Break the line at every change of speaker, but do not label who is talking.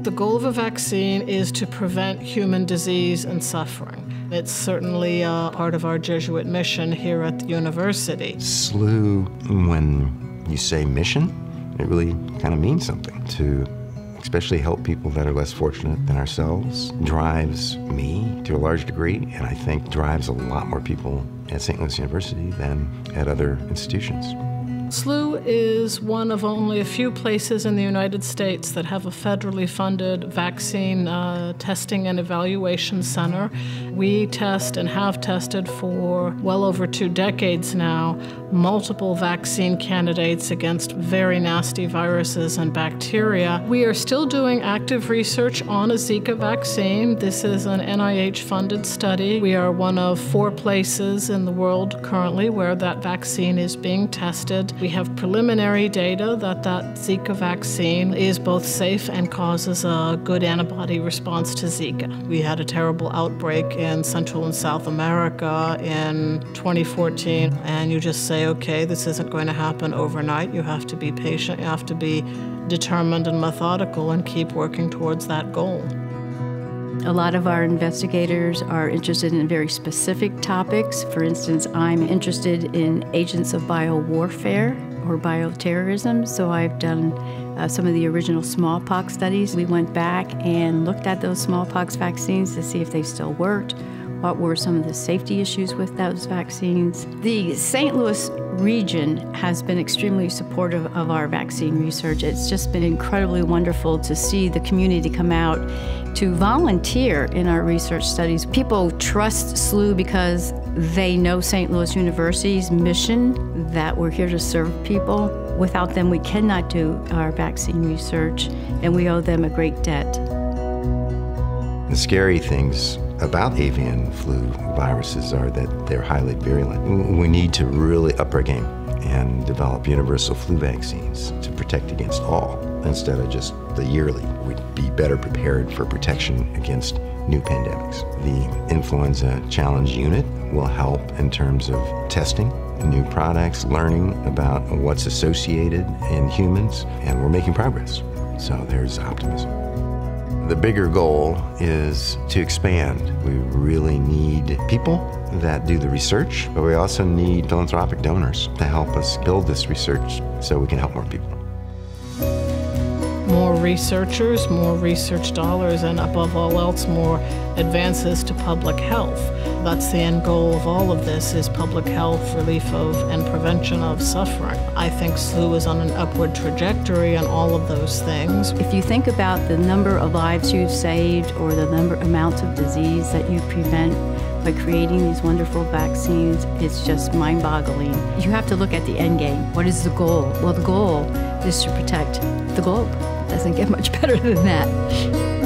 The goal of a vaccine is to prevent human disease and suffering. It's certainly part of our Jesuit mission here at the university.
SLU, when you say mission, it really kind of means something. To especially help people that are less fortunate than ourselves drives me to a large degree, and I think drives a lot more people at St. Louis University than at other institutions.
SLU is one of only a few places in the United States that have a federally funded vaccine testing and evaluation center. We test and have tested for well over 2 decades now multiple vaccine candidates against very nasty viruses and bacteria. We are still doing active research on a Zika vaccine. This is an NIH-funded study. We are one of 4 places in the world currently where that vaccine is being tested. We have preliminary data that Zika vaccine is both safe and causes a good antibody response to Zika. We had a terrible outbreak in Central and South America in 2014, and you just say, okay, this isn't going to happen overnight. You have to be patient, you have to be determined and methodical and keep working towards that goal.
A lot of our investigators are interested in very specific topics. For instance, I'm interested in agents of biowarfare or bioterrorism, so I've done some of the original smallpox studies. We went back and looked at those smallpox vaccines to see if they still worked, what were some of the safety issues with those vaccines. The St. Louis region has been extremely supportive of our vaccine research. It's just been incredibly wonderful to see the community come out to volunteer in our research studies. People trust SLU because they know St. Louis University's mission, that we're here to serve people. Without them, we cannot do our vaccine research, and we owe them a great debt.
The scary things about avian flu viruses are that they're highly virulent. We need to really up our game and develop universal flu vaccines to protect against all, instead of just the yearly. We'd be better prepared for protection against new pandemics. The Influenza Challenge Unit will help in terms of testing new products, learning about what's associated in humans, and we're making progress. So there's optimism. The bigger goal is to expand. We really need people that do the research, but we also need philanthropic donors to help us build this research so we can help more people.
More researchers, more research dollars, and above all else, more advances to public health. That's the end goal of all of this, is public health, relief of and prevention of suffering. I think SLU is on an upward trajectory on all of those things.
If you think about the number of lives you've saved or the amounts of disease that you prevent by creating these wonderful vaccines, it's just mind-boggling. You have to look at the end game. What is the goal? Well, the goal is to protect the globe. It doesn't get much better than that.